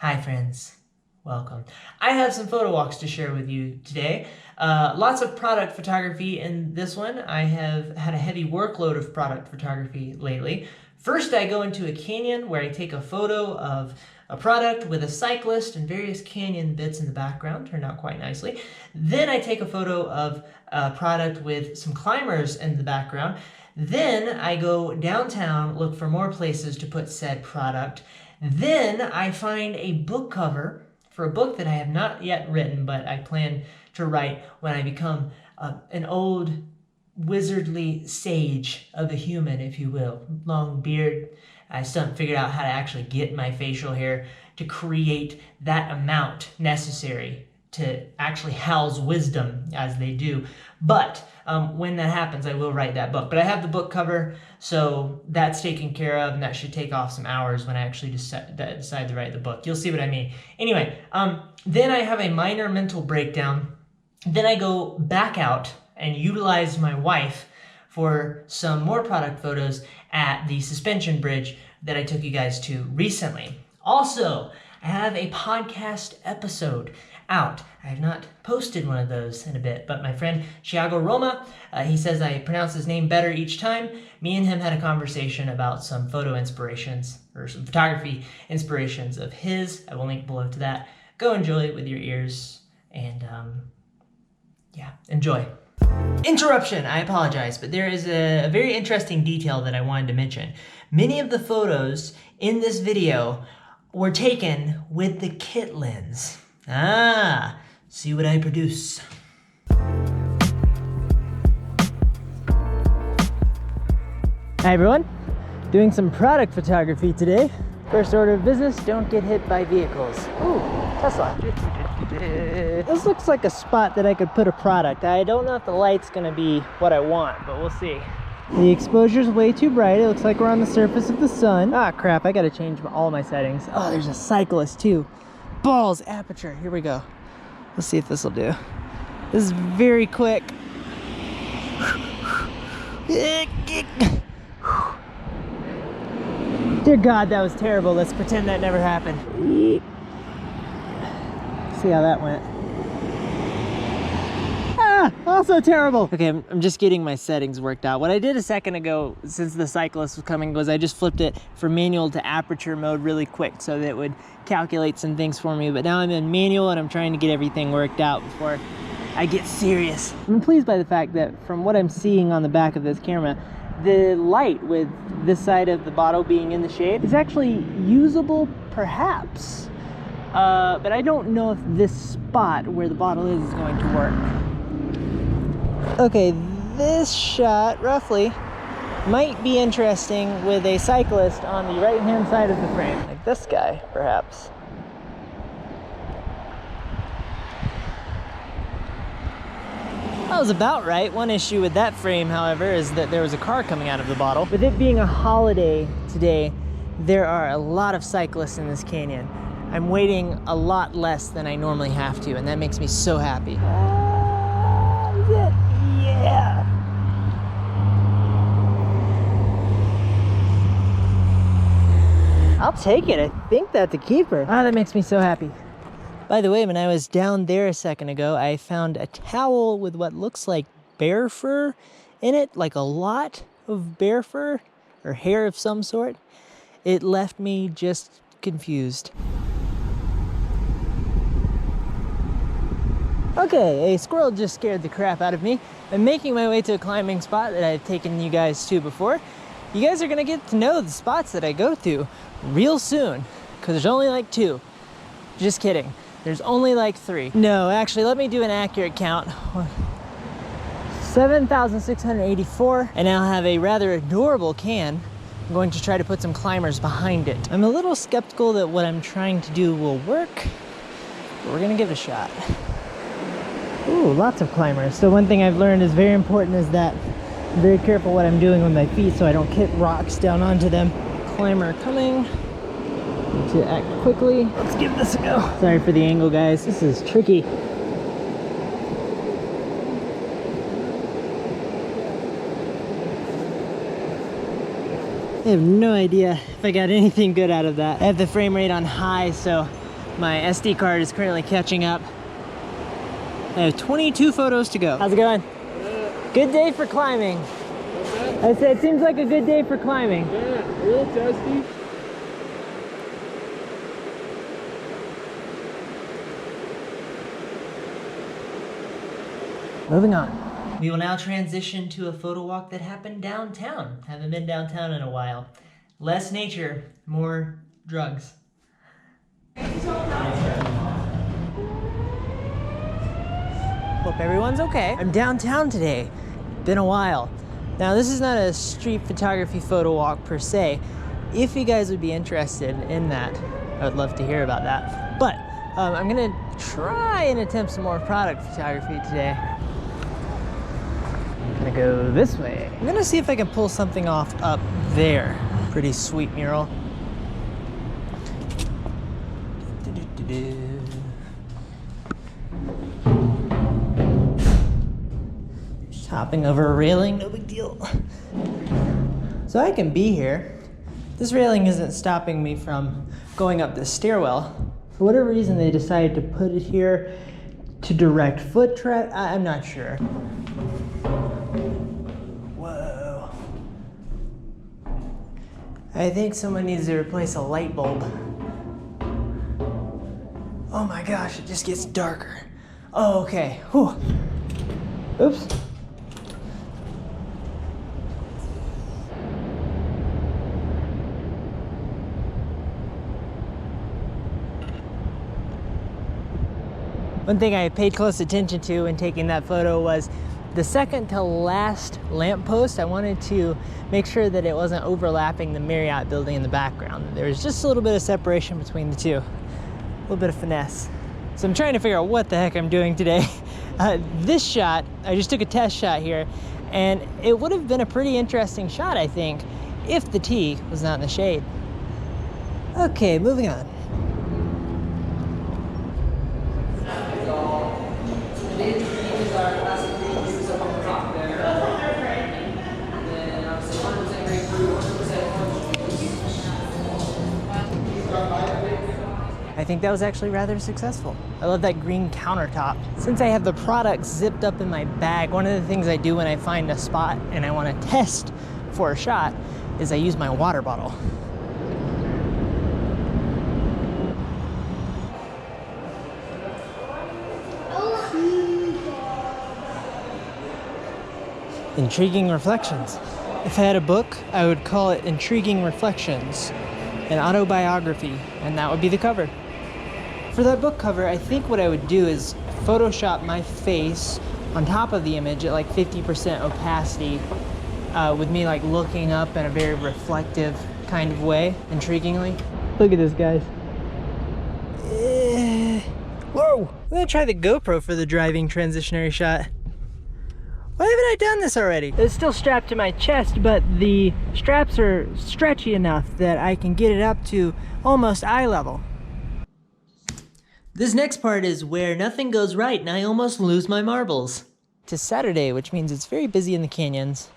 Hi friends, welcome. I have some photo walks to share with you today. Lots of product photography in this one. I have had a heavy workload of product photography lately. First I go into a canyon where I take a photo of a product with a cyclist and various canyon bits in the background, turned out quite nicely. Then I take a photo of a product with some climbers in the background. Then I go downtown, look for more places to put said product. Then I find a book cover for a book that I have not yet written, but I plan to write when I become an old wizardly sage of a human, if you will. Long beard. I still haven't figured out how to actually get my facial hair to create that amount necessary to actually house wisdom as they do. But when that happens, I will write that book. But I have the book cover, so that's taken care of, and that should take off some hours when I actually decide to write the book. You'll see what I mean. Anyway, then I have a minor mental breakdown. Then I go back out and utilize my wife for some more product photos at the suspension bridge that I took you guys to recently. Also, I have a podcast episode out. I have not posted one of those in a bit, but my friend Thiago Roma, he says I pronounce his name better each time. Me and him had a conversation about some photo inspirations, or some photography inspirations of his. I will link below to that. Go enjoy it with your ears, and yeah, enjoy. Interruption, I apologize, but there is a very interesting detail that I wanted to mention. Many of the photos in this video were taken with the kit lens. Ah, see what I produce. Hi everyone, doing some product photography today. First order of business, don't get hit by vehicles. Ooh, Tesla. This looks like a spot that I could put a product. I don't know if the light's gonna be what I want, but we'll see. The exposure's way too bright. It looks like we're on the surface of the sun. Ah, crap, I gotta change all my settings. Oh, there's a cyclist too. Balls, aperture, here we go. Let's see if this will do. This is very quick. Dear God, that was terrible. Let's pretend that never happened. See how that went. Ah, also terrible. Okay, I'm just getting my settings worked out. What I did a second ago, since the cyclist was coming, was I just flipped it from manual to aperture mode really quick so that it would calculate some things for me. But now I'm in manual and I'm trying to get everything worked out before I get serious. I'm pleased by the fact that from what I'm seeing on the back of this camera, the light with this side of the bottle being in the shade is actually usable, perhaps. But I don't know if this spot where the bottle is going to work. Okay, this shot, roughly, might be interesting with a cyclist on the right-hand side of the frame. Like this guy, perhaps. That was about right. One issue with that frame, however, is that there was a car coming out of the bottle. With it being a holiday today, there are a lot of cyclists in this canyon. I'm waiting a lot less than I normally have to, and that makes me so happy. Yeah. I'll take it. I think that's a keeper. Ah, that makes me so happy. By the way, when I was down there a second ago, I found a towel with what looks like bear fur in it, like a lot of bear fur or hair of some sort. It left me just confused. Okay, a squirrel just scared the crap out of me. I'm making my way to a climbing spot that I've taken you guys to before. You guys are gonna get to know the spots that I go to real soon, because there's only like 2. Just kidding. There's only like 3. No, actually, let me do an accurate count. 7,684, and I'll have a rather adorable can. I'm going to try to put some climbers behind it. I'm a little skeptical that what I'm trying to do will work, but we're gonna give it a shot. Ooh, lots of climbers. So one thing I've learned is very important is that I'm very careful what I'm doing with my feet so I don't hit rocks down onto them. Climber coming. Need to act quickly. Let's give this a go. Sorry for the angle, guys. This is tricky. I have no idea if I got anything good out of that. I have the frame rate on high, so My SD card is currently catching up. I have 22 photos to go. How's it going? Good day for climbing. I said it seems like a good day for climbing. Yeah, a little testy. Moving on. We will now transition to a photo walk that happened downtown. Haven't been downtown in a while. Less nature, more drugs. Hope everyone's okay. I'm downtown today. Been a while. Now this is not a street photography photo walk per se. If you guys would be interested in that, I would love to hear about that. But I'm gonna try and attempt some more product photography today. I'm gonna go this way. I'm gonna see if I can pull something off up there. Pretty sweet mural. Just hopping over a railing, no big deal. So I can be here. This railing isn't stopping me from going up this stairwell. For whatever reason, they decided to put it here to direct foot traffic. I'm not sure. Whoa. I think someone needs to replace a light bulb. Oh my gosh, it just gets darker. Oh, okay. Whew. Oops. One thing I paid close attention to in taking that photo was the second to last lamppost. I wanted to make sure that it wasn't overlapping the Marriott building in the background. There was just a little bit of separation between the two. A little bit of finesse. So I'm trying to figure out what the heck I'm doing today. This shot, I just took a test shot here, and it would have been a pretty interesting shot, I think, if the T was not in the shade. Okay, moving on. I think that was actually rather successful. I love that green countertop. Since I have the product zipped up in my bag, one of the things I do when I find a spot and I want to test for a shot is I use my water bottle. Intriguing Reflections. If I had a book, I would call it Intriguing Reflections, an autobiography, and that would be the cover. For that book cover, I think what I would do is Photoshop my face on top of the image at like 50% opacity, with me like looking up in a very reflective kind of way, intriguingly. Look at this, guys. Whoa! I'm gonna try the GoPro for the driving transitionary shot. Why haven't I done this already? It's still strapped to my chest, but the straps are stretchy enough that I can get it up to almost eye level. This next part is where nothing goes right and I almost lose my marbles. It's Saturday, which means it's very busy in the canyons.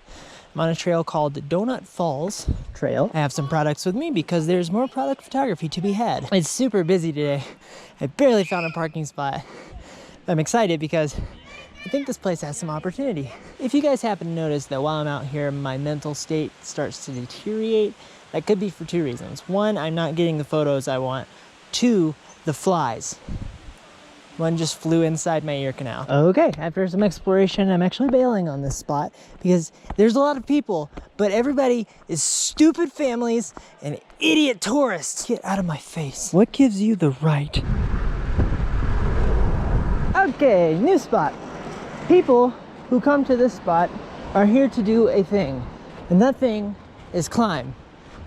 I'm on a trail called Donut Falls Trail. I have some products with me because there's more product photography to be had. It's super busy today. I barely found a parking spot. I'm excited because I think this place has some opportunity. If you guys happen to notice that while I'm out here, my mental state starts to deteriorate, that could be for two reasons. One, I'm not getting the photos I want. Two, the flies. One just flew inside my ear canal. Okay, after some exploration, I'm actually bailing on this spot because there's a lot of people, but everybody is stupid families and idiot tourists. Get out of my face. What gives you the right? Okay, new spot. People who come to this spot are here to do a thing, and that thing is climb.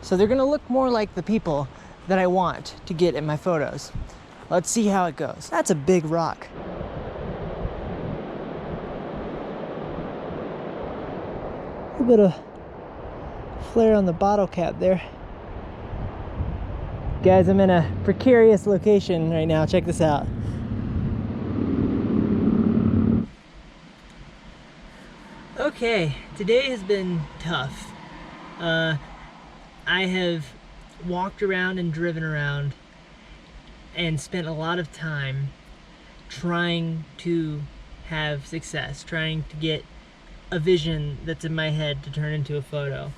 So they're gonna look more like the people that I want to get in my photos. Let's see how it goes. That's a big rock. A bit of flare on the bottle cap there. Guys, I'm in a precarious location right now. Check this out. Okay, today has been tough. I have walked around and driven around and spent a lot of time trying to have success, trying to get a vision that's in my head to turn into a photo.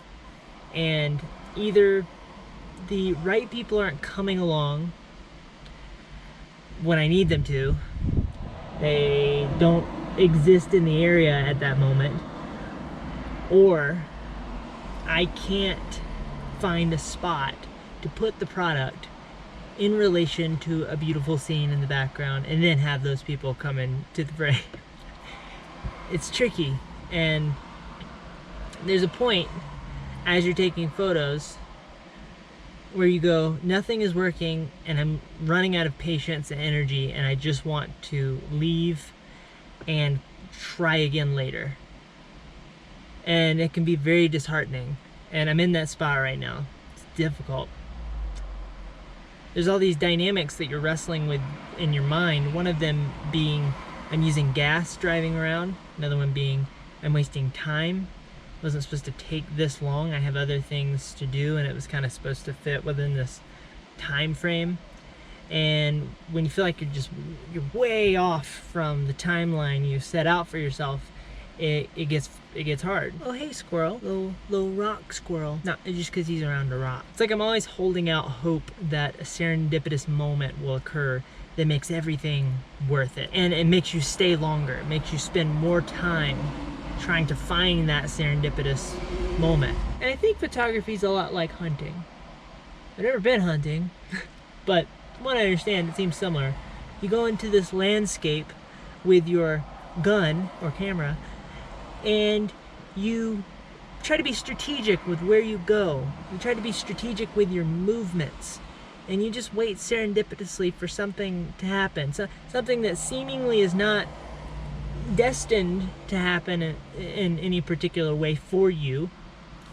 And either the right people aren't coming along when I need them to, they don't exist in the area at that moment, or I can't find a spot to put the product in relation to a beautiful scene in the background and then have those people come into the frame. It's tricky, and there's a point as you're taking photos where you go, nothing is working and I'm running out of patience and energy and I just want to leave and try again later. And it can be very disheartening, and I'm in that spot right now. It's difficult. There's all these dynamics that you're wrestling with in your mind. One of them being I'm using gas driving around. Another one being I'm wasting time. It wasn't supposed to take this long. I have other things to do, and it was kind of supposed to fit within this time frame. And when you feel like you're way off from the timeline you set out for yourself, it gets hard. Oh hey squirrel, little rock squirrel. No, it's just because he's around a rock. It's like I'm always holding out hope that a serendipitous moment will occur that makes everything worth it. And it makes you stay longer. It makes you spend more time trying to find that serendipitous moment. And I think photography is a lot like hunting. I've never been hunting, but from what I understand, it seems similar. You go into this landscape with your gun or camera, and you try to be strategic with where you go. You try to be strategic with your movements, and you just wait serendipitously for something to happen. So, something that seemingly is not destined to happen in any particular way for you.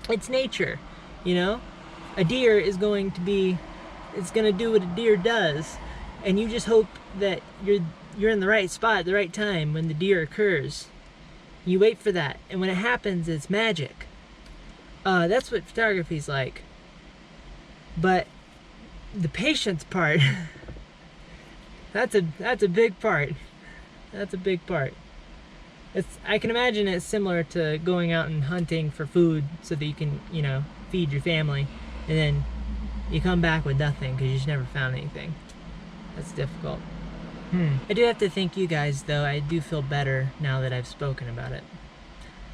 It's nature, you know? A deer is going to do what a deer does, and you just hope that you're in the right spot at the right time when the deer occurs. You wait for that, and when it happens, it's magic. That's what photography's like. But the patience part, that's a big part. That's a big part. I can imagine it's similar to going out and hunting for food so that you can, feed your family, and then you come back with nothing because you just never found anything. That's difficult. I do have to thank you guys, though. I do feel better now that I've spoken about it.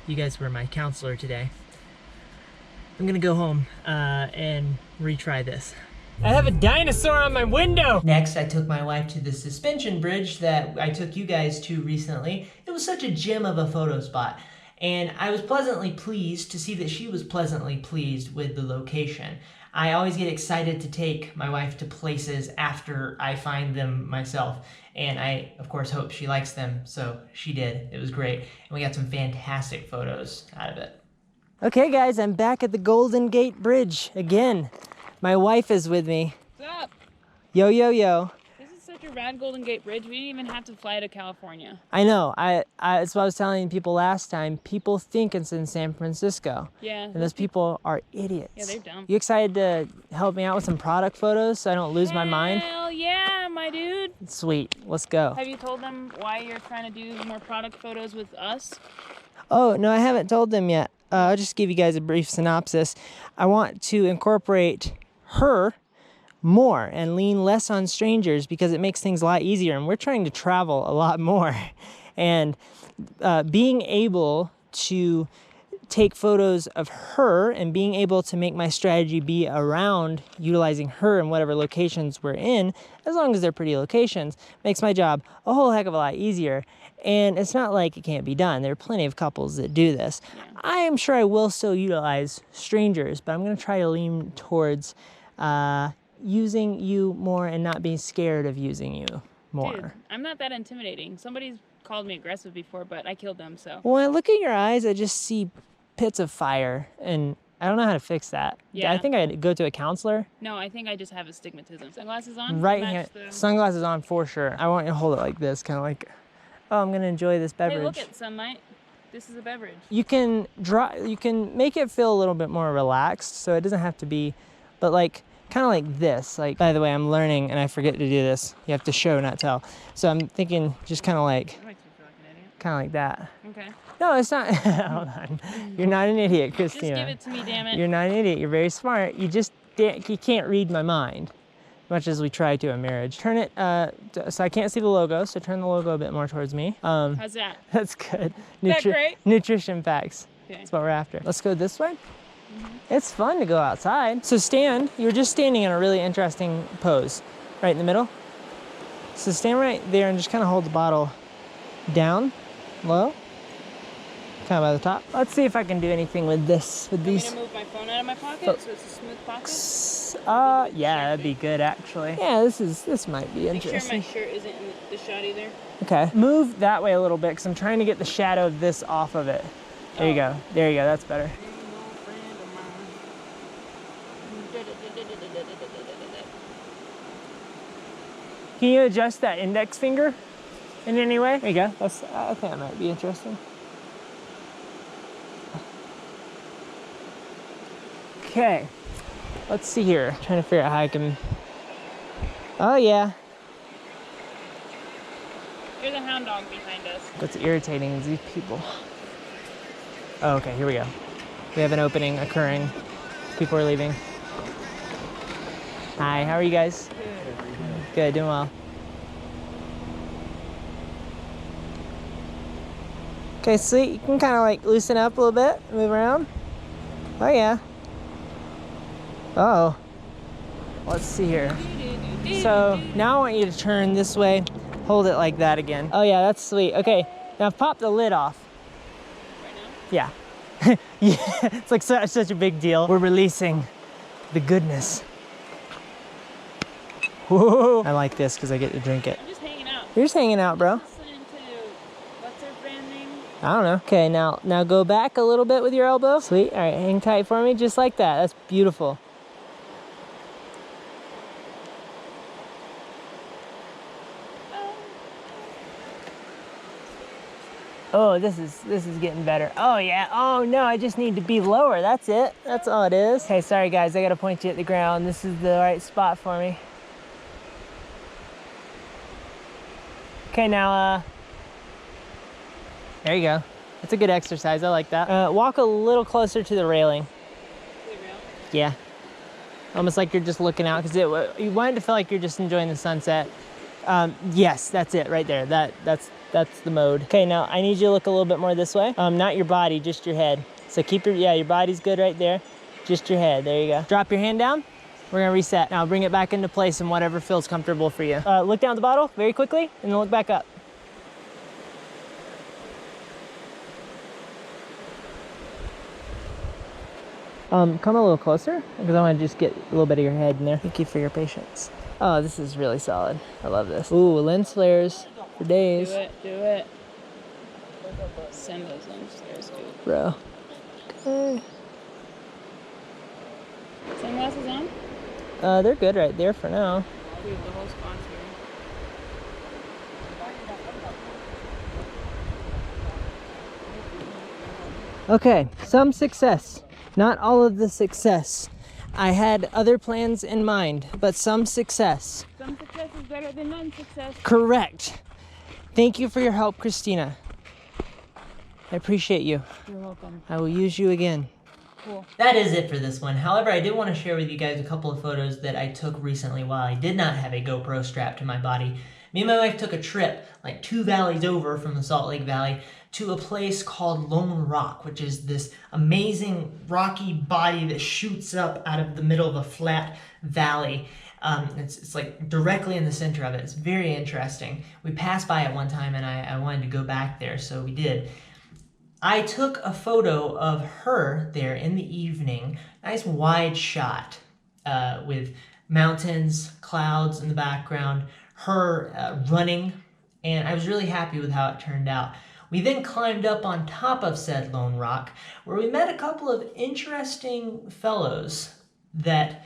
You guys were my counselor today. I'm gonna go home and retry this. I have a dinosaur on my window! Next, I took my wife to the suspension bridge that I took you guys to recently. It was such a gem of a photo spot. And I was pleasantly pleased to see that she was pleasantly pleased with the location. I always get excited to take my wife to places after I find them myself. And I, of course, hope she likes them, so she did. It was great. And we got some fantastic photos out of it. Okay, guys, I'm back at the Golden Gate Bridge again. My wife is with me. What's up? Yo, yo, yo. This is such a rad Golden Gate Bridge. We didn't even have to fly to California. I know. It's what I was telling people last time. People think it's in San Francisco. Yeah. And those people are idiots. Yeah, they're dumb. You excited to help me out with some product photos so I don't lose my mind? Hell yeah, my dude. Sweet. Let's go. Have you told them why you're trying to do more product photos with us? Oh, no, I haven't told them yet. I'll just give you guys a brief synopsis. I want to incorporate her more and lean less on strangers because it makes things a lot easier, and we're trying to travel a lot more. And being able to take photos of her and being able to make my strategy be around utilizing her in whatever locations we're in, as long as they're pretty locations, makes my job a whole heck of a lot easier. And it's not like it can't be done. There are plenty of couples that do this. Yeah. I am sure I will still utilize strangers, but I'm going to try to lean towards using you more and not being scared of using you more. Dude, I'm not that intimidating. Somebody's called me aggressive before, but I killed them, so. When I look at your eyes, I just see pits of fire, and I don't know how to fix that. Yeah. I think I'd go to a counselor. No, I think I just have astigmatism. Sunglasses on? Right here. Sunglasses on for sure. I want you to hold it like this, kind of like, oh, I'm going to enjoy this beverage. Hey, look at sunlight. This is a beverage. You can make it feel a little bit more relaxed, so it doesn't have to be, but like kind of like this. Like, by the way, I'm learning and I forget to do this. You have to show, not tell. So I'm thinking just kind of like, That makes me feel like an idiot. kind of like that. Okay. No, it's not. Hold on. You're not an idiot, Christina. Just give it to me, damn it. You're not an idiot. You're very smart. You just you can't read my mind, much as we try to in marriage. Turn it so I can't see the logo. So turn the logo a bit more towards me. How's that? That's good. That great? Nutrition facts. Okay. That's what we're after. Let's go this way. It's fun to go outside. So stand. You're just standing in a really interesting pose, right in the middle. So stand right there and just kind of hold the bottle down, low. Kind of by the top. Let's see if I can do anything with this. With these. Want me to move my phone out of my pocket so it's a smooth pocket? Yeah, that'd be good actually. Yeah, this might be Make sure interesting. my shirt isn't in the shot either. Okay, move that way a little bit because I'm trying to get the shadow of this off of it. There you go. There you go. That's better. Can you adjust that index finger in any way? There you go. I think that might be interesting. Okay, let's see here. Trying to figure out how I can. Oh yeah. There's a hound dog behind us. What's irritating is these people. Oh, okay, here we go. We have an opening occurring. People are leaving. Hi, how are you guys? Good, doing well. Okay, sweet. You can kind of like loosen up a little bit, move around. Oh yeah. Oh, let's see here. So now I want you to turn this way, hold it like that again. Oh yeah, that's sweet. Okay, now pop the lid off. Right now? Yeah. Yeah, it's like such a big deal. We're releasing the goodness. Whoa. I like this because I get to drink it. I'm just hanging out. You're just hanging out, bro. Listening to, what's their brand name? I don't know. Okay, now go back a little bit with your elbow. Sweet. All right, hang tight for me, just like that. That's beautiful. Oh, this is getting better. Oh yeah. Oh no, I just need to be lower. That's it. That's all it is. Okay, sorry guys, I gotta point you at the ground. This is the right spot for me. Okay, now there you go. That's a good exercise. I like that. Walk a little closer to the railing. Yeah. Almost like you're just looking out because you want it to feel like you're just enjoying the sunset. Yes, that's it right there. That's the mode. Okay, now I need you to look a little bit more this way. Not your body, just your head. So keep your body's good right there. Just your head, there you go. Drop your hand down. We're gonna reset. Now bring it back into place in whatever feels comfortable for you. Look down at the bottle very quickly and then look back up. Come a little closer because I want to just get a little bit of your head in there. Thank you for your patience. Oh, this is really solid. I love this. Ooh, lens flares for days. Do it. Send those lens flares, dude. Bro. Okay. Sunglasses on? They're good right there for now. Dude, the whole sponsor. Okay, some success. Not all of the success. I had other plans in mind, but some success. Some success is better than none success. Correct. Thank you for your help, Christina. I appreciate you. You're welcome. I will use you again. Cool. That is it for this one. However, I did want to share with you guys a couple of photos that I took recently while I did not have a GoPro strapped to my body. Me and my wife took a trip like 2 valleys over from the Salt Lake Valley to a place called Lone Rock, which is this amazing rocky body that shoots up out of the middle of a flat valley. It's like directly in the center of it. It's very interesting. We passed by it one time and I wanted to go back there, so we did. I took a photo of her there in the evening, nice wide shot with mountains, clouds in the background, her running, and I was really happy with how it turned out. We then climbed up on top of said Lone Rock, where we met a couple of interesting fellows that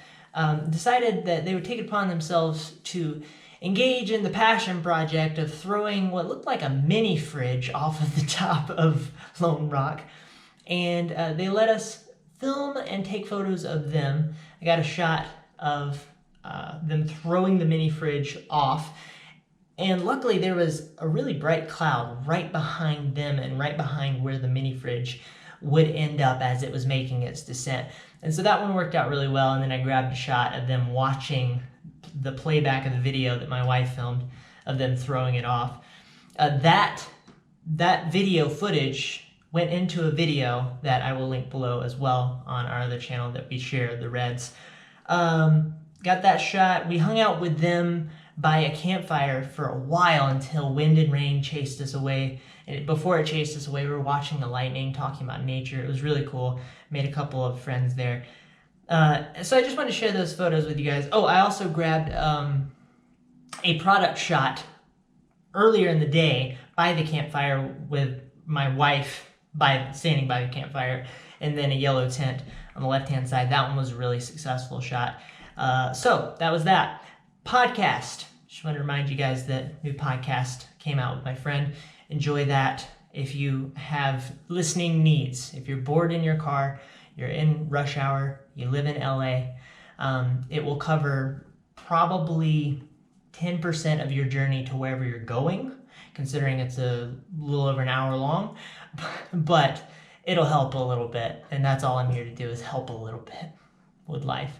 decided that they would take it upon themselves to engage in the passion project of throwing what looked like a mini fridge off of the top of Lone Rock. And they let us film and take photos of them. I got a shot of them throwing the mini fridge off. And luckily there was a really bright cloud right behind them and right behind where the mini fridge would end up as it was making its descent. And so that one worked out really well. And then I grabbed a shot of them watching the playback of the video that my wife filmed of them throwing it off. That video footage went into a video that I will link below as well on our other channel that we share, the Reds. Got that shot. We hung out with them by a campfire for a while until wind and rain chased us away. And before it chased us away, we were watching the lightning, talking about nature. It was really cool. Made a couple of friends there. So I just wanted to share those photos with you guys. Oh, I also grabbed a product shot earlier in the day by the campfire with my wife standing by the campfire, and then a yellow tent on the left-hand side. That one was a really successful shot. So that was that. Podcast. Just want to remind you guys that new podcast came out with my friend. Enjoy that. If you have listening needs, if you're bored in your car, you're in rush hour, you live in LA, it will cover probably 10% of your journey to wherever you're going, considering it's a little over an hour long, but it'll help a little bit. And that's all I'm here to do, is help a little bit with life.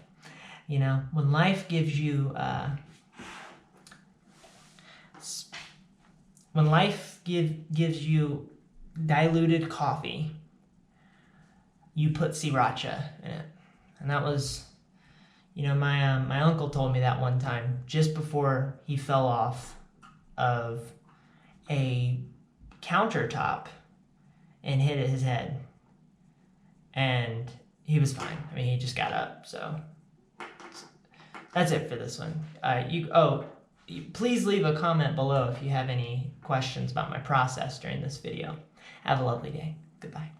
You know, when life gives you, gives you diluted coffee, you put sriracha in it. And that was, you know, my uncle told me that one time just before he fell off of a countertop and hit his head. And he was fine. I mean, he just got up. So that's it for this one. Please leave a comment below if you have any questions about my process during this video. Have a lovely day. Goodbye.